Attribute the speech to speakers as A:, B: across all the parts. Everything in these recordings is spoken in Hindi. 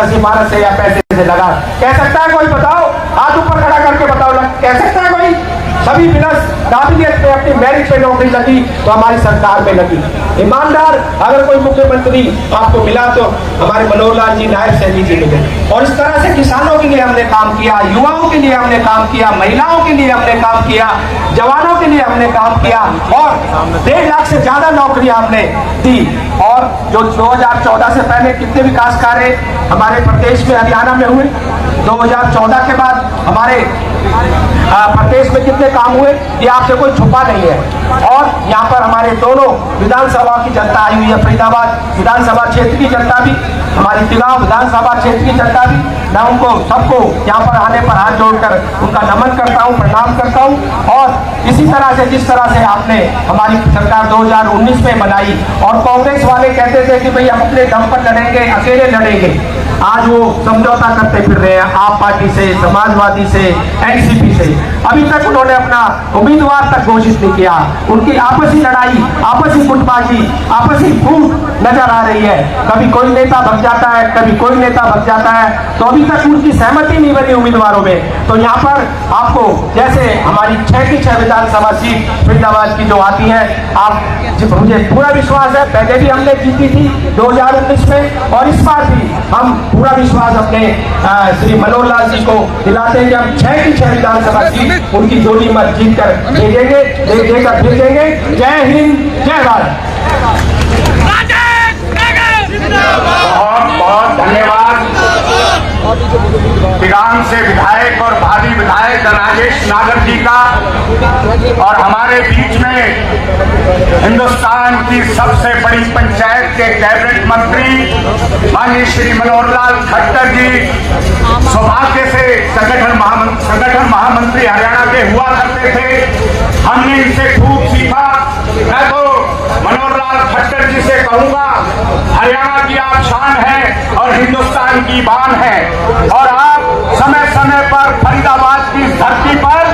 A: सिफारिश से या पैसे से लगा। कह सकता है कोई? बताओ, हाथ ऊपर खड़ा करके बताओ, कह सकता है कोई? सभी बिना काबिलियत पे अपनी मेरिट पे नौकरी लगी तो हमारी सरकार में लगी। ईमानदार अगर कोई मुख्यमंत्री आपको मिला तो हमारे मनोहर लाल जी, नायब सैनी जी मिले। और इस तरह से किसानों के लिए हमने काम किया, युवाओं के लिए हमने काम किया, महिलाओं के लिए हमने काम किया, जवानों के लिए हमने काम किया और 1.5 लाख से ज्यादा नौकरियां हमने दी। और जो 2014 से पहले कितने विकास कार्य हमारे प्रदेश में, हरियाणा में हुए, 2014 के बाद हमारे प्रदेश में कितने काम हुए, ये आपसे कोई छुपा नहीं है। और यहाँ पर हमारे दोनों विधानसभा की जनता आई हुई है, फरीदाबाद विधानसभा क्षेत्र की जनता भी, हमारी तिगांव विधानसभा क्षेत्र की जनता भी। मैं उनको सबको यहाँ पर आने पर हाथ जोड़कर उनका नमन करता हूँ, प्रणाम करता हूँ। और इसी तरह से जिस तरह से आपने हमारी सरकार 2019 में बनाई और कांग्रेस वाले कहते थे कि भाई हम अपने दम पर लड़ेंगे, अकेले लड़ेंगे, आज वो समझौता करते फिर रहे हैं आप पार्टी से, समाजवादी से, एनसीपी से। अभी तक उन्होंने अपना उम्मीदवार तक घोषित नहीं किया। उनकी आपसी लड़ाई, आपसी गुटबाजी, आपसी फूट नजर आ रही है। कभी कोई नेता भग जाता है, कभी कोई नेता भग जाता है, तो अभी तक उनकी सहमति नहीं बनी उम्मीदवारों में। तो यहाँ पर आपको जैसे हमारी 6 की 6 विधानसभा सीट फरीदाबाद की जो आती है, आप मुझे पूरा विश्वास है, पहले भी हमने जीती थी 2019 में और इस बार भी हम पूरा विश्वास अपने श्री मनोहर लाल जी को दिलाते हैं कि हम 6 की 6 विधानसभा सीट उनकी जोड़ी मत जीत कर भेजेंगे, देकर भेजेंगे। जय हिंद, जय भारत। बहुत बहुत धन्यवाद तिगांव से विधायक और भावी विधायक राजेश नागर जी का। और हमारे बीच में हिंदुस्तान की सबसे बड़ी पंचायत के कैबिनेट मंत्री माननीय श्री मनोहर लाल खट्टर जी, सौभाग्य से संगठन महामंत्री हरियाणा के हुआ करते थे। हमने इनसे खूब सीखा। मैं तो मनोहर लाल खट्टर जी से कहूंगा, हरियाणा की आप शान है और हिंदुस्तान की बान है। और आप समय समय पर फरीदाबाद की धरती पर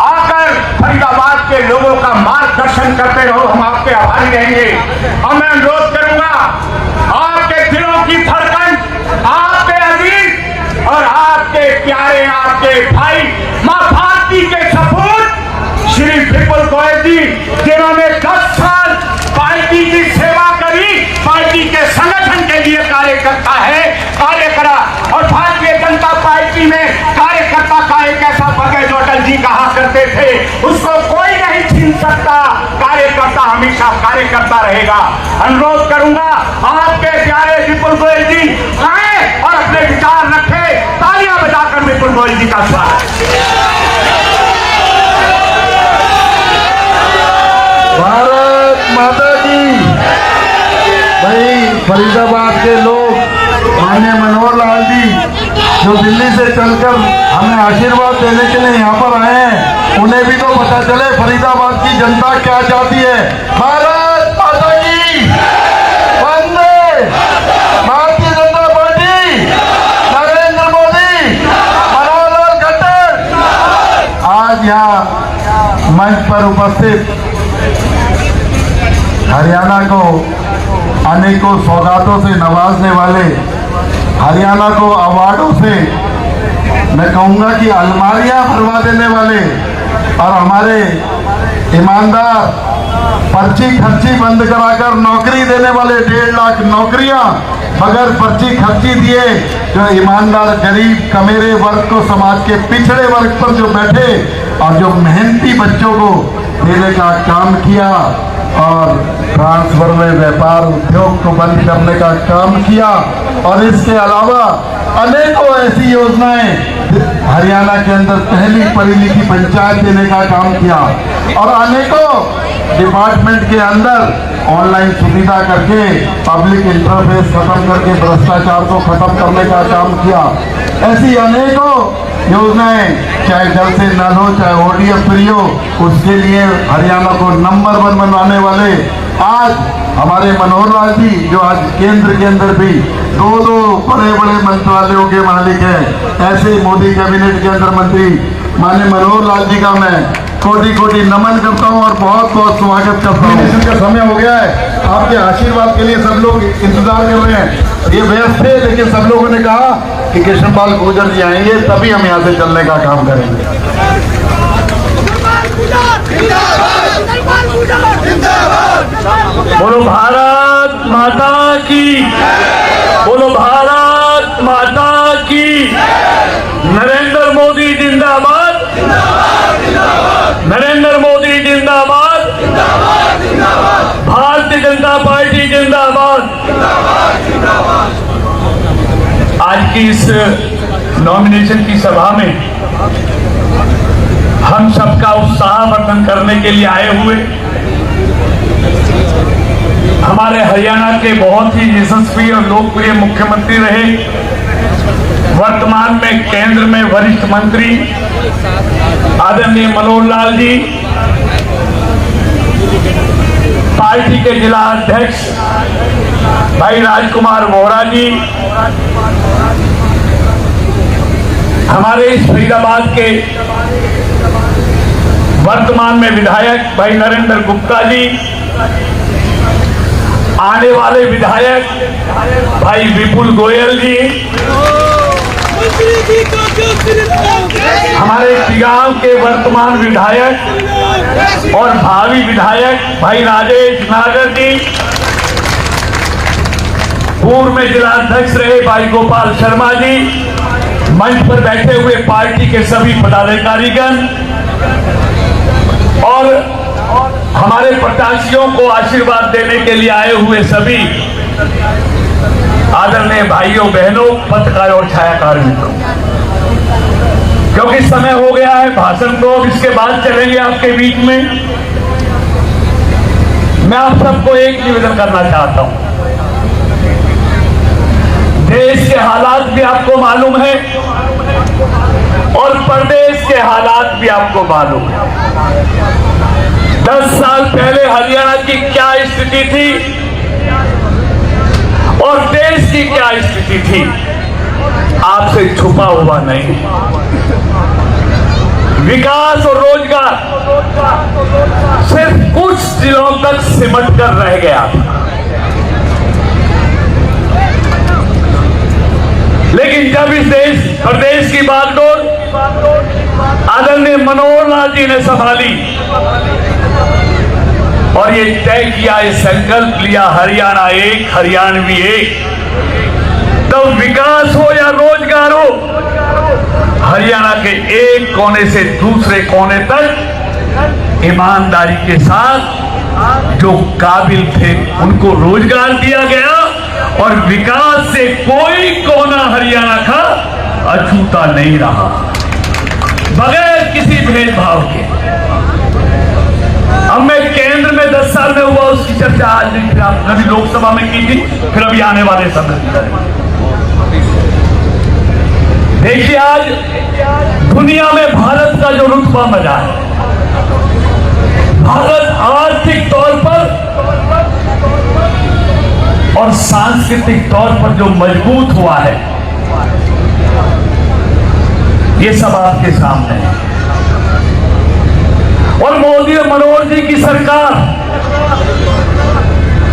A: आकर फरीदाबाद के लोगों का मार्गदर्शन करते रहो, हम आपके आभारी रहेंगे। और मैं अनुरोध करूंगा, आपके दिलों की धड़कन, आपके अजीज और आपके प्यारे, आपके भाई मां भारती के सपूत श्री विपुल गोयल जी, जिन्होंने 10 साल पार्टी की सेवा करी, पार्टी के संगठन के लिए कार्य करा। और भारतीय जनता पार्टी में कार्यकर्ता का एक ऐसा बगैर जो अटल जी कहा करते थे, उसको कोई नहीं छीन सकता। कार्यकर्ता हमेशा कार्यकर्ता रहेगा। अनुरोध करूंगा, आपके प्यारे विपुल गोयल जी आए और अपने विचार रखे। तालियां बजाकर विपुल गोयल जी का स्वागत।
B: भारत माता की। भाई फरीदाबाद के लोग माननीय मनोहर लाल जी जो दिल्ली से चलकर हमें आशीर्वाद देने के लिए यहाँ पर आए हैं, उन्हें भी तो पता चले फरीदाबाद की जनता क्या चाहती है। भारत माता की। वंदे भारतीय जनता पार्टी, नरेंद्र मोदी, मनोहर लाल खट्टर। आज यहाँ मंच पर उपस्थित हरियाणा को अनेकों सौगातों से नवाजने वाले, हरियाणा को अवार्डों से मैं कहूँगा कि अलमारियां भरवा देने वाले और हमारे ईमानदार, पर्ची खर्ची बंद कराकर नौकरी देने वाले 1.5 लाख नौकरियां बगैर पर्ची खर्ची दिए, जो ईमानदार गरीब कमेरे वर्ग को, समाज के पिछड़े वर्ग पर जो बैठे और जो मेहनती बच्चों को देने का काम किया और ट्रांसफर में व्यापार उद्योग को बंद करने का काम किया। और इसके अलावा अनेकों ऐसी योजनाएं हरियाणा के अंदर पहली पढ़ी लिखी पंचायत देने का काम किया और अनेकों डिपार्टमेंट के अंदर ऑनलाइन सुविधा करके पब्लिक इंटरफेस खत्म करके भ्रष्टाचार को खत्म करने का काम किया। ऐसी अनेकों योजनाएं, चाहे जल से नल हो, चाहे ओडीएफ फ्री हो, उसके लिए हरियाणा को नंबर 1 बनवाने वाले आज हमारे मनोहर लाल जी, जो आज केंद्र के अंदर भी 2 बड़े बड़े मंत्रालयों के मालिक हैं। ऐसे मोदी कैबिनेट के अंदर मंत्री माननीय मनोहर लाल जी का मैं कोटि कोटि नमन करता हूं और बहुत बहुत स्वागत करता हूं। मिशन का समय हो गया है, आपके आशीर्वाद के लिए सब लोग इंतजार कर रहे हैं। ये व्यस्त थे, लेकिन सब लोगों ने कहा कि कृष्णपाल गुर्जर जी आएंगे तभी हम यहाँ से चलने का काम करेंगे।
C: बोलो भारत माता की, बोलो भारत माता की। नरेंद्र मोदी जिंदाबाद, नरेंद्र मोदी जिंदाबाद, भारतीय जनता पार्टी जिंदाबाद। आज की इस नॉमिनेशन की सभा में हम सबका उत्साहवर्धन करने के लिए आए हुए हमारे हरियाणा के बहुत ही यशस्वी और लोकप्रिय मुख्यमंत्री रहे, वर्तमान में केंद्र में वरिष्ठ मंत्री आदरणीय मनोहर लाल जी, पार्टी के जिला अध्यक्ष भाई राजकुमार वोरा जी, हमारे इस फरीदाबाद के वर्तमान में विधायक भाई नरेंद्र गुप्ता जी, आने वाले विधायक भाई विपुल गोयल जी, हमारे गांव के वर्तमान विधायक और भावी विधायक भाई राजेश नागर जी, पूर्व में जिला अध्यक्ष रहे भाई गोपाल शर्मा जी, मंच पर बैठे हुए पार्टी के सभी पदाधिकारीगण और हमारे प्रत्याशियों को आशीर्वाद देने के लिए आए हुए सभी आदरणीय भाइयों बहनों, पत्रकार और छायाकार मित्रों, क्योंकि समय हो गया है भाषण को, इसके बाद चलेंगे आपके बीच में। मैं आप सबको एक निवेदन करना चाहता हूं। देश के हालात भी आपको मालूम है और प्रदेश के हालात भी आपको मालूम है। 10 साल पहले हरियाणा की क्या स्थिति थी और देश की क्या स्थिति थी, आपसे छुपा हुआ नहीं। विकास और रोजगार सिर्फ कुछ जिलों तक सिमट कर रह गया, लेकिन जब इस प्रदेश की बागडोर आदरणीय मनोहर लाल जी ने संभाली और ये तय किया, ये संकल्प लिया हरियाणा एक, हरियाणवी एक, तो विकास हो या रोजगार हो, हरियाणा के एक कोने से दूसरे कोने तक ईमानदारी के साथ जो काबिल थे उनको रोजगार दिया गया और विकास से कोई कोना हरियाणा का अछूता नहीं रहा, बगैर किसी भेदभाव के। अब मैं केंद्र में 10 साल में हुआ उसकी चर्चा आज नहीं, फिर कभी लोकसभा में की थी, फिर अभी आने वाले समय में। देखिए आज दुनिया में भारत का जो रुतबा मिला है, भारत आर्थिक तौर पर और सांस्कृतिक तौर पर जो मजबूत हुआ है, ये सब आपके सामने है। और मोदी और मनोहर जी की सरकार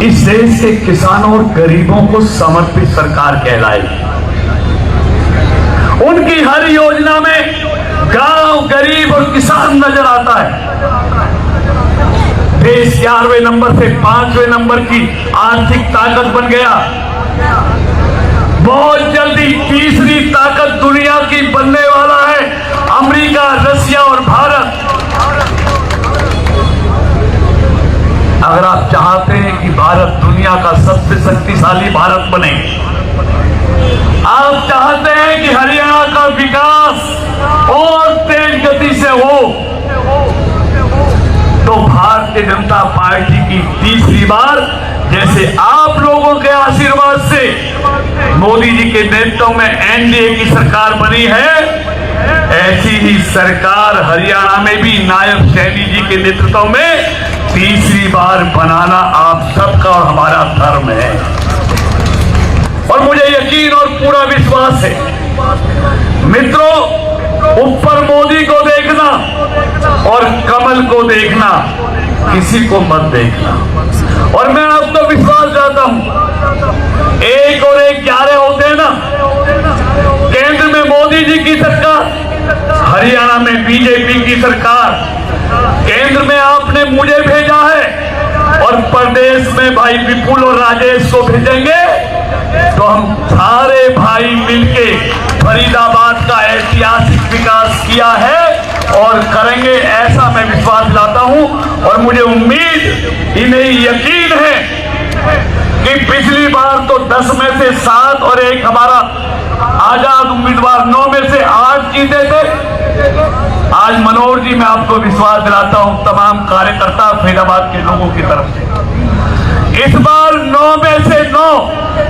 C: इस देश के किसानों और गरीबों को समर्पित सरकार कहलाएगी। उनकी हर योजना में गांव, गरीब और किसान नजर आता है। देश 4वें नंबर से 5वें नंबर की आर्थिक ताकत बन गया। बहुत जल्दी तीसरी ताकत दुनिया की बनने वाला है, अमेरिका, रशिया और भारत। अगर आप चाहते हैं कि भारत दुनिया का सबसे शक्तिशाली भारत बने, आप चाहते हैं कि हरियाणा का विकास और तेज गति से हो, तो भारतीय जनता पार्टी की तीसरी बार, जैसे आप लोगों के आशीर्वाद से मोदी जी के नेतृत्व में एनडीए की सरकार बनी है, ऐसी ही सरकार हरियाणा में भी नायब सैनी जी के नेतृत्व में तीसरी बार बनाना आप सबका और हमारा धर्म है। और मुझे यकीन और पूरा विश्वास है मित्रों, ऊपर मोदी को देखना और कमल को देखना, किसी को मत देखना। और मैं आपको विश्वास दिलाता हूं, 1 और 1 11 होते हैं ना। केंद्र में मोदी जी की सरकार, हरियाणा में बीजेपी की सरकार, केंद्र में आपने मुझे भेजा है और प्रदेश में भाई विपुल और राजेश को भेजेंगे, तो हम सारे भाई मिलके फरीदाबाद का ऐतिहासिक विकास किया है और करेंगे, ऐसा मैं विश्वास दिलाता हूं। और मुझे उम्मीद, इन्हें यकीन है कि पिछली बार तो 10 में से 7 और एक हमारा आजाद उम्मीदवार 9 में से 8 जीते थे। आज मनोहर जी, मैं आपको विश्वास दिलाता हूं तमाम कार्यकर्ता फरीदाबाद के लोगों की तरफ से, इस बार 9 में से 9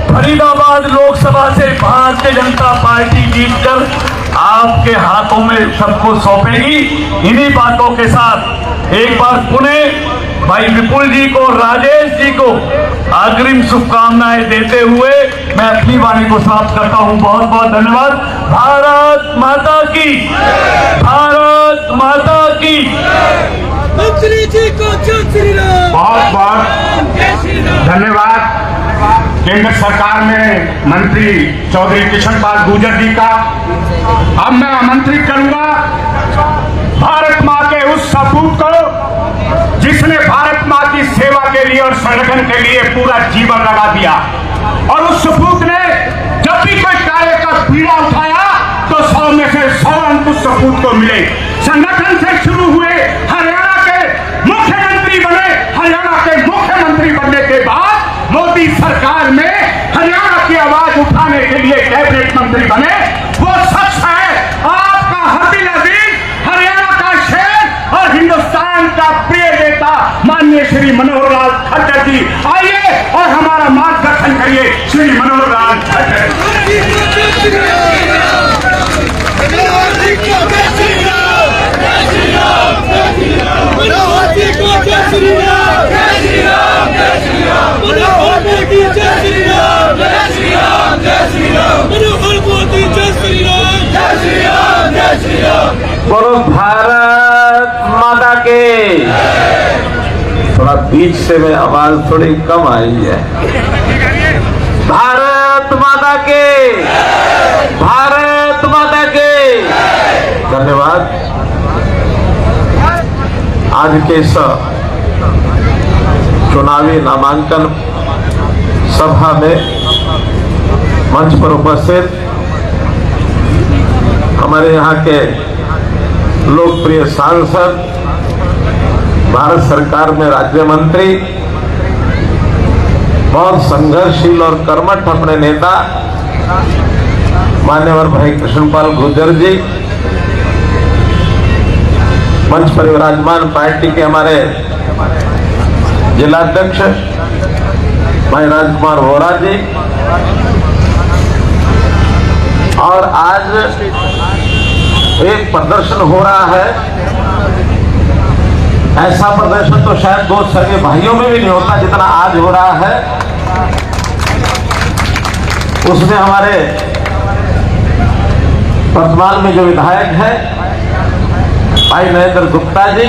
C: फरीदाबाद लोकसभा से भारतीय जनता पार्टी जीतकर आपके हाथों में सबको सौंपेगी। इन्हीं बातों के साथ एक बार पुनः भाई विपुल जी को, राजेश जी को अग्रिम शुभकामनाएं देते हुए मैं अपनी वाणी को समाप्त करता हूं। बहुत बहुत धन्यवाद। भारत माता की, भारत माता की।
D: मंत्री जी को जय श्री राम।
A: बहुत बहुत धन्यवाद केंद्र सरकार में मंत्री चौधरी कृष्ण पाल गुर्जर जी का। अब मैं आमंत्रित करूंगा भारत मां के उस सपूत को जिसने भारत मां की सेवा के लिए और संगठन के लिए पूरा जीवन लगा दिया, और उस सपूत ने जब भी कोई कार्य का पीड़ा उठाया तो 100 में से 100 अंक उस सपूत को मिले। संगठन से शुरू हुए, हरियाणा के मुख्यमंत्री बने, हरियाणा के मुख्यमंत्री बनने के बाद मोदी सरकार में हरियाणा की आवाज उठाने के लिए कैबिनेट मंत्री बने। वो सच है, आपका हरदिल अजीज, हरियाणा का शेर और हिंदुस्तान का प्रिय नेता माननीय श्री मनोहर लाल खट्टर जी, आइए और हमारा मार्गदर्शन करिए। श्री मनोहर लाल खट्टर।
E: बोलो भारत माता के। थोड़ा बीच से में आवाज थोड़ी कम आई है। भारत माता के, भारत माता के। धन्यवाद। आज के इस चुनावी नामांकन सभा में मंच पर उपस्थित हमारे यहाँ के लोकप्रिय सांसद, भारत सरकार में राज्य मंत्री, बहुत संघर्षशील और कर्मठ अपने नेता मान्यवर भाई कृष्णपाल गुर्जर जी, मंच पर विराजमान पार्टी के हमारे जिलाध्यक्ष भाई राजकुमार वोरा जी, और आज एक प्रदर्शन हो रहा है। ऐसा प्रदर्शन तो शायद 2 सगे भाइयों में भी नहीं होता जितना आज हो रहा है। उसमें हमारे वर्तमान में जो विधायक है भाई नरेंद्र गुप्ता जी,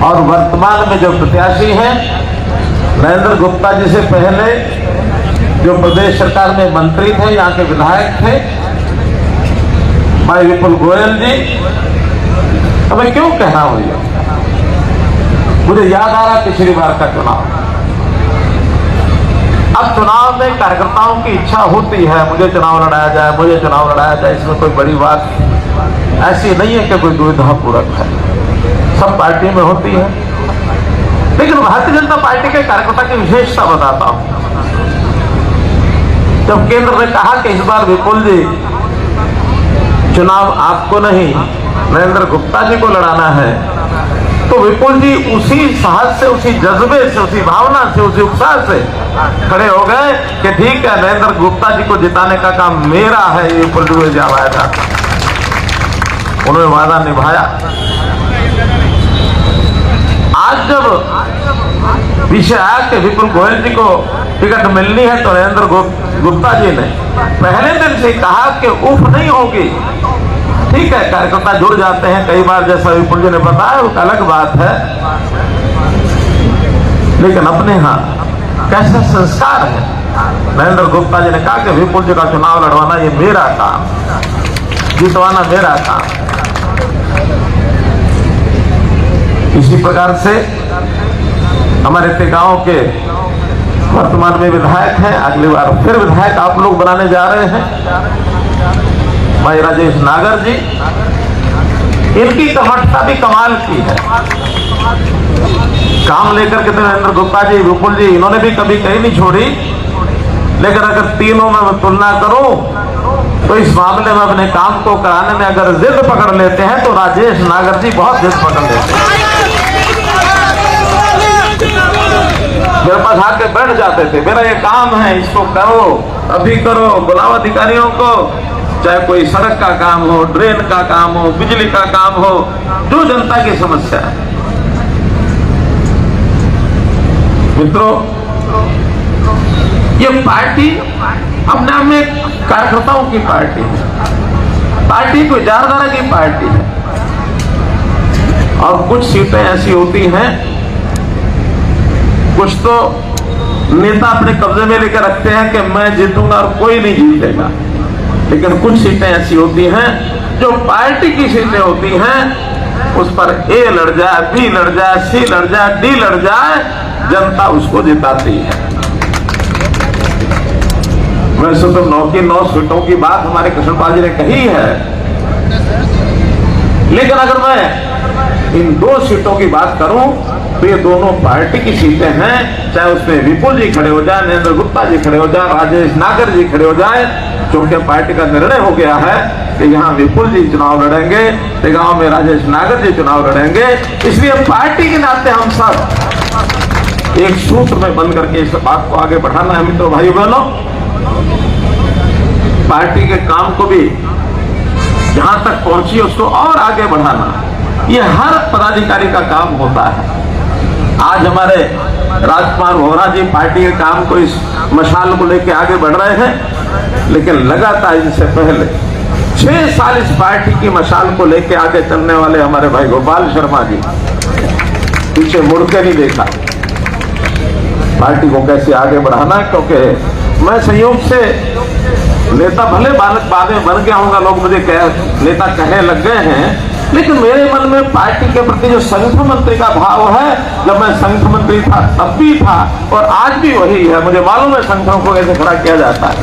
E: और वर्तमान में जो प्रत्याशी हैं नरेंद्र गुप्ता जी से पहले जो प्रदेश सरकार में मंत्री थे, यहाँ के विधायक थे भाई विपुल गोयल जी। अब मैं क्यों कह रहा हूं ये, मुझे याद आ रहा पिछली बार का चुनाव। अब चुनाव में कार्यकर्ताओं की इच्छा होती है मुझे चुनाव लड़ाया जाए, मुझे चुनाव लड़ाया जाए। इसमें कोई बड़ी बात ऐसी नहीं है कि कोई दुविधा पूरक है, सब पार्टी में होती है। लेकिन भारतीय जनता पार्टी के कार्यकर्ता की विशेषता बताता हूं। जब केंद्र ने कहा कि इस बार विपुल जी चुनाव आपको नहीं नरेंद्र गुप्ता जी को लड़ाना है, तो विपुल जी उसी साहस से, उसी जज्बे से, उसी भावना से, उसी उत्साह से खड़े हो गए कि ठीक है, नरेंद्र गुप्ता जी को जिताने का काम मेरा है। ये विपुल जी को आवाया, उन्होंने वादा निभाया। आज जब विषय आया कि विपुल गोयल जी को टिकट मिलनी है, तो नरेंद्र गुप्ता जी ने पहले दिन से कहा कि उफ नहीं होगी, ठीक है, कार्यकर्ता जुड़ जाते हैं कई बार, जैसा विपुल जी ने बताया, वो अलग बात है। लेकिन अपने यहाँ कैसा संस्कार है। नरेंद्र गुप्ता जी ने कहा कि विपुल जी का चुनाव लड़वाना ये मेरा काम, जितवाना मेरा काम। इसी प्रकार से हमारे तेगांव के वर्तमान में विधायक हैं, अगली बार फिर विधायक आप लोग बनाने जा रहे हैं, भाई राजेश नागर जी। इनकी कर्मठता भी कमाल की है। काम लेकर के नरेंद्र गुप्ता जी, विपुल जी, इन्होंने भी कभी कहीं नहीं छोड़ी। लेकिन अगर तीनों में मैं तुलना करूं तो इस मामले में अपने काम को कराने में अगर जिद पकड़ लेते हैं तो राजेश नागर जी बहुत जिद पकड़ लेते हैं। मेरे पास आके बैठ जाते थे, मेरा ये काम है, इसको करो, अभी करो, बुलाओ अधिकारियों को, चाहे कोई सड़क का काम हो, ड्रेन का काम हो, बिजली का काम हो, जो जनता की समस्या है। मित्रों, ये पार्टी अपने आप में कार्यकर्ताओं की पार्टी है, पार्टी कोई विचारधारा की पार्टी है। और कुछ सीटें ऐसी होती हैं, कुछ तो नेता अपने कब्जे में लेकर रखते हैं कि मैं जीतूंगा और कोई नहीं जीतेगा। लेकिन कुछ सीटें ऐसी होती हैं जो पार्टी की सीटें होती हैं, उस पर ए लड़ जाए, बी लड़ जाए, सी लड़ जाए, डी लड़ जाए, जनता उसको जिताती है। वैसे तो 9 की 9 सीटों की बात हमारे कृष्णपाल जी ने कही है, लेकिन अगर मैं इन 2 सीटों की बात करूं तो ये दोनों पार्टी की सीटें हैं। चाहे उसमें विपुल जी खड़े हो जाए, नरेंद्र गुप्ता जी खड़े हो जाए, राजेश नागर जी खड़े हो जाए, क्योंकि पार्टी का निर्णय हो गया है कि यहाँ विपुल जी चुनाव लड़ेंगे, गांव में राजेश नागर जी चुनाव लड़ेंगे। इसलिए पार्टी के नाते हम सब एक सूत्र में बंद करके इस बात को आगे बढ़ाना है। मित्रों, भाइयों बहनों, पार्टी के काम को भी जहां तक पहुंची उसको और आगे बढ़ाना, ये हर पदाधिकारी का काम होता है। आज हमारे राजकुमार वोहरा जी पार्टी के काम को, इस मशाल को लेकर आगे बढ़ रहे हैं, लेकिन लगातार इनसे पहले 6 साल इस पार्टी की मशाल को लेकर आगे चलने वाले हमारे भाई गोपाल शर्मा जी पीछे मुड़ के नहीं देखा पार्टी को कैसे आगे बढ़ाना। क्योंकि मैं संयोग से नेता भले बाद में बन गया हूँगा, लोग मुझे नेता कहने लग गए हैं, लेकिन मेरे मन में पार्टी के प्रति जो संगठन मंत्री का भाव है, जब मैं संगठन मंत्री था तब भी था और आज भी वही है। मुझे मालूम है संगठनों को कैसे खड़ा किया जाता है।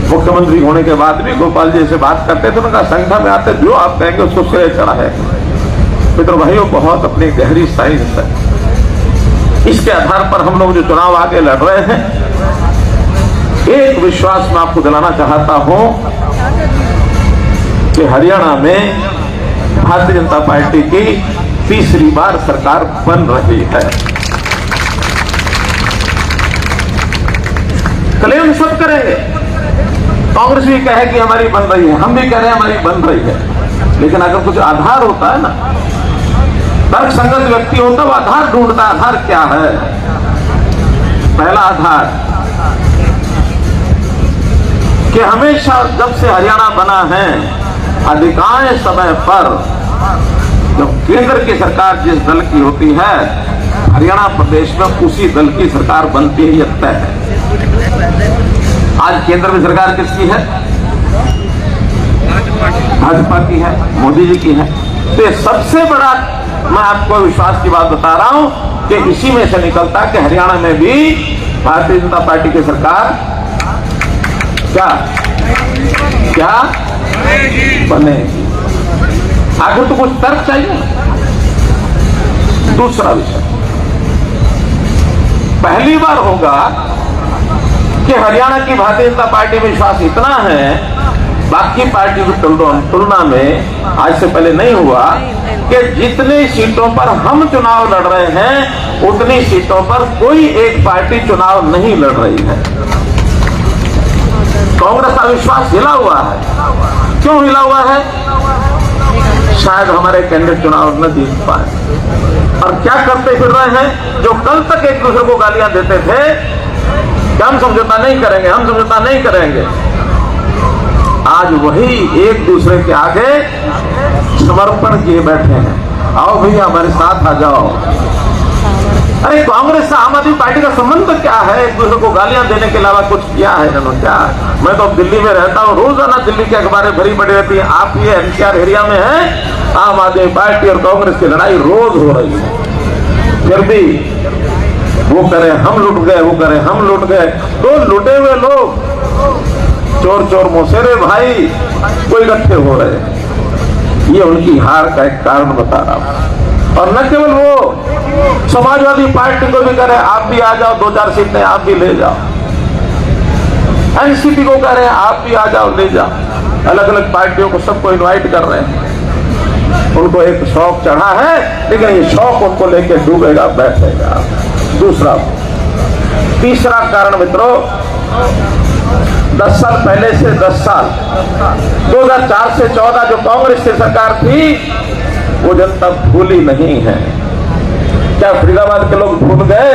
E: मुख्यमंत्री होने के बाद भी गोपाल जी से बात करते थे, उनका संगठन में आते जो आप कहेंगे उसको सिरे चढ़ा है। मित्रों भाइयों, बहुत अपनी गहरी साइंस है। इसके आधार पर हम लोग जो चुनाव आगे लड़ रहे हैं, एक विश्वास मैं आपको दिलाना चाहता हूं कि हरियाणा में भारतीय जनता पार्टी की तीसरी बार सरकार बन रही है। क्लेम सब करेंगे, कांग्रेस भी कहे कि हमारी बन रही है, हम भी कह रहे हैं हमारी बन रही है। लेकिन अगर कुछ आधार होता है ना, तर्क संगत व्यक्ति होता है, वो आधार ढूंढता। आधार क्या है? पहला आधार कि हमेशा जब से हरियाणा बना है, अधिकांश समय पर जब केंद्र की सरकार जिस दल की होती है, हरियाणा प्रदेश में उसी दल की सरकार बनती है, यह तय है। आज केंद्र में सरकार किसकी है? भाजपा की है, मोदी जी की है। तो ये सबसे बड़ा, मैं आपको विश्वास की बात बता रहा हूं कि इसी में से निकलता कि हरियाणा में भी भारतीय जनता पार्टी की सरकार क्या बनेगी। आखिर तो कुछ तर्क चाहिए। दूसरा विषय, पहली बार होगा कि हरियाणा की भारतीय जनता पार्टी में विश्वास इतना है, बाकी पार्टी की तुलना में आज से पहले नहीं हुआ, कि जितनी सीटों पर हम चुनाव लड़ रहे हैं उतनी सीटों पर कोई एक पार्टी चुनाव नहीं लड़ रही है। कांग्रेस का विश्वास हिला हुआ है। क्यों हिला हुआ है? शायद हमारे कैंडिडेट चुनाव न जीत पाए। और क्या करते फिर रहे हैं? जो कल तक एक दूसरे को गालियां देते थे कि हम समझौता नहीं करेंगे, हम समझौता नहीं करेंगे, आज आज वही एक दूसरे के आगे समर्पण किए बैठे हैं। आओ भैया हमारे साथ आ जाओ। अरे कांग्रेस से आम आदमी पार्टी का संबंध क्या है? एक दूसरे को गालियां देने के अलावा कुछ किया है इन्होंने क्या? मैं तो दिल्ली में रहता हूँ, रोजाना दिल्ली की अखबारें भरी पड़ी रहती है। आप ये एनसीआर एरिया में है, आम आदमी पार्टी और कांग्रेस की लड़ाई रोज हो रही है। फिर भी वो करे हम लूट गए, वो करे हम लूट गए। तो लुटे हुए लोग चोर चोर मोसेरे भाई कोई इकट्ठे हो रहे हैं। ये उनकी हार का एक कारण बता रहा हूं। और न केवल वो, समाजवादी पार्टी को भी करे आप भी आ जाओ, 2-4 सीटें आप भी ले जाओ। एनसीपी को कह रहे हैं आप भी आ जाओ, ले जाओ। अलग अलग पार्टियों को सबको इनवाइट कर रहे हैं। उनको एक शौक चढ़ा है, लेकिन ये शौक उनको लेके डूबेगा बैठेगा। दूसरा, तीसरा कारण मित्रों, 10 साल पहले से 10 साल 2004 से 14 जो कांग्रेस की सरकार थी वो जनता भूली नहीं है। क्या फरीदाबाद के लोग भूल गए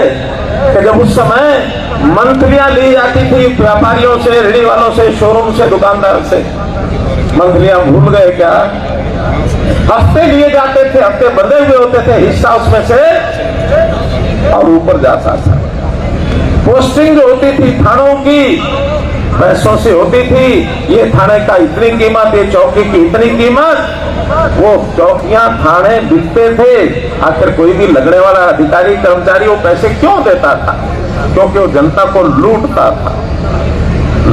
E: कि जब उस समय मंथलियां ली जाती थी व्यापारियों से, रेहड़ी वालों से, शोरूम से, दुकानदार से? मंथलियां भूल गए क्या? हफ्ते लिए जाते थे, हफ्ते बंधे हुए होते थे, हिस्सा उसमें से और ऊपर जाता था। पोस्टिंग जो होती थी थानों की पैसों से होती थी। ये थाने का इतनी कीमत, ये चौकी की इतनी कीमत। वो चौकियां थाने बिकते थे। आखिर कोई भी लगने वाला अधिकारी कर्मचारी वो पैसे क्यों देता था? क्योंकि वो जनता को लूटता था।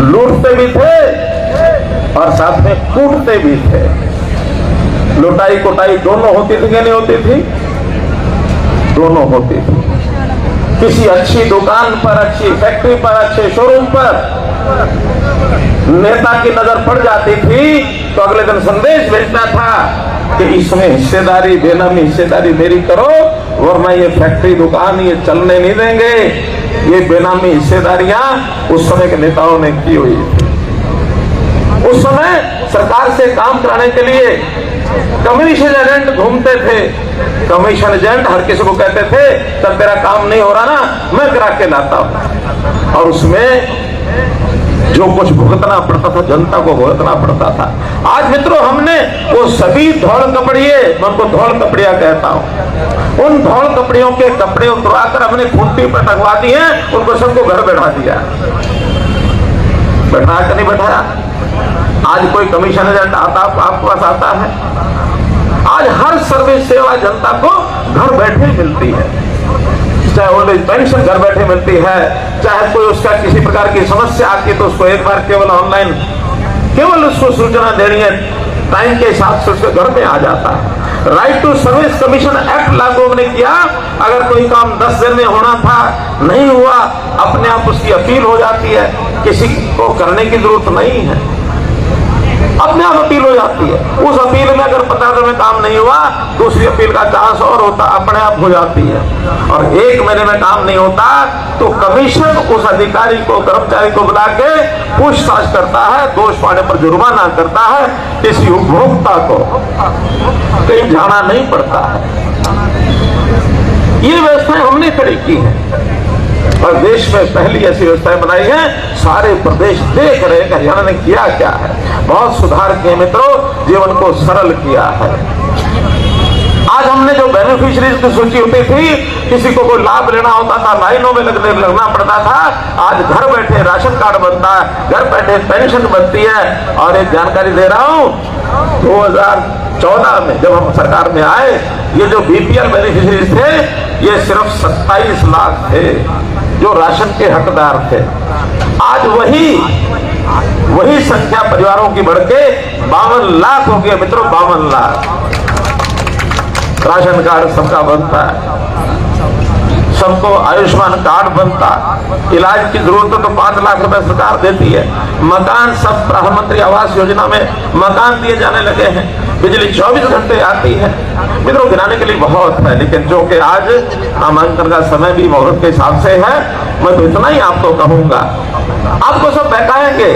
E: लूटते भी थे और साथ में कूटते भी थे। लुटाई कुटाई दोनों होती थी कि नहीं होती थी? दोनों होती थी। किसी अच्छी दुकान पर, अच्छी फैक्ट्री पर, अच्छे शोरूम पर नेता की नजर पड़ जाती थी तो अगले दिन संदेश भेजता था कि इसमें हिस्सेदारी, बेनामी हिस्सेदारी मेरी करो, वरना ये फैक्ट्री दुकान ये चलने नहीं देंगे। ये बेनामी हिस्सेदारियां उस समय के नेताओं ने की हुई थी। उस समय सरकार से काम कराने के लिए कमीशन एजेंट घूमते थे। कमीशन एजेंट हर किसी को कहते थे जब तेरा काम नहीं हो रहा ना, मैं करा के लाता हूं। और उसमें जो कुछ भुगतना पड़ता था, जनता को भुगतना पड़ता था। आज मित्रों हमने वो सभी धौल कपड़िए, मैं उनको धौल कपड़िया कहता हूं, उन धौल कपड़ियों के कपड़े उतरवाकर हमने खूंटी पर टंगवा दिए, उनको सबको घर बैठा दिया। बैठाया कि नहीं बैठाया? आज कोई कमीशन एजेंट आता आपके पास आता है? आज हर सर्विस सेवा जनता को घर बैठे मिलती है। चाहे ओल्ड एज पेंशन घर बैठे मिलती है, चाहे कोई उसका किसी प्रकार की समस्या आती है तो उसको एक बार केवल ऑनलाइन केवल उसको सूचना देनी है, टाइम के हिसाब से उसके घर में आ जाता है। Right to service commission act लागू हमने किया। अगर कोई काम 10 दिन में होना था, नहीं हुआ, अपने आप उसकी अपील हो जाती है, किसी को करने की जरूरत नहीं है, अपने आप अपील हो जाती है। उस अपील में अगर 15 दिन में काम नहीं हुआ, दूसरी अपील का चांस और होता, अपने आप हो जाती है। और 1 महीने में काम नहीं होता तो कमीशन उस अधिकारी को, कर्मचारी को बुला के पूछताछ करता है, दोष पाने पर जुर्माना करता है। किसी उपभोक्ता को कहीं जाना नहीं पड़ता है। ये व्यवस्थाएं हमने खड़ी की है और देश में पहली ऐसी व्यवस्थाएं बनाई है। सारे प्रदेश देख रहे हैं कि हरियाणा ने किया क्या है। बहुत सुधार किए मित्रों, जीवन को सरल किया है। आज हमने जो बेनिफिशियरीज की सूची होती थी, किसी को कोई लाभ लेना होता था, लाइनों में लगना पड़ता था, आज घर बैठे राशन कार्ड बनता है, घर बैठे पेंशन बनती है। और एक जानकारी दे रहा हूं, 2014 में जब हम सरकार में आए, ये जो बीपीएल बेनिफिशियरीज थे, ये सिर्फ 27 लाख थे जो राशन के हकदार थे। आज वही संख्या परिवारों की बढ़ के 52 लाख हो गया मित्रों। 52 लाख राशन कार्ड सबका बनता है, सबको आयुष्मान कार्ड बनता, इलाज की जरूरत है तो 5 लाख रुपए सरकार देती है। मकान, सब प्रधानमंत्री आवास योजना में मकान दिए जाने लगे हैं, बिजली 24 घंटे आती है। मित्रों गिनाने के लिए बहुत है, लेकिन जो कि आज नामांकन का समय भी मुहूर्त के हिसाब से है, मैं तो इतना ही आपको कहूंगा। आपको सब बहकाएंगे,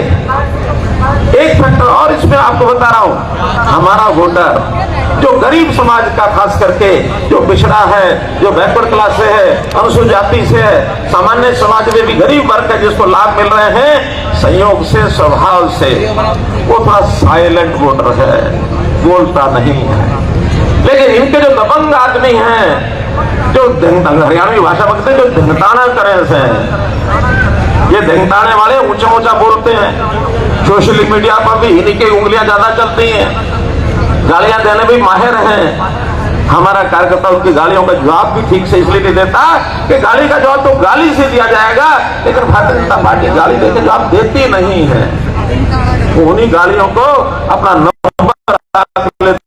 E: एक फैक्टर और इसमें आपको बता रहा हूं, हमारा वोटर जो गरीब समाज का, खास करके जो पिछड़ा है, जो बैकवर्ड क्लास से है, अनुसूचित जाति से है, सामान्य समाज में भी गरीब वर्ग है जिसको लाभ मिल रहे हैं, संयोग से, स्वभाव से वो थोड़ा साइलेंट वोटर है, बोलता नहीं है। लेकिन इनके जो दबंग आदमी हैं, जो हरियाणवी भाषा बोलते हैं, जो धिंगताना करें से, ये धिंगताने वाले ऊंचा ऊंचा बोलते हैं, सोशल मीडिया पर भी इन्हीं की उंगलियां ज्यादा चलती हैं, गालियां देने भी माहिर हैं। हमारा कार्यकर्ता उनकी गालियों का जवाब भी ठीक से इसलिए नहीं देता कि गाली का जवाब तो गाली से दिया जाएगा, लेकिन भारतीय जनता पार्टी गाली देकर जवाब देती नहीं है। वो उन्हीं गालियों को अपना नंबर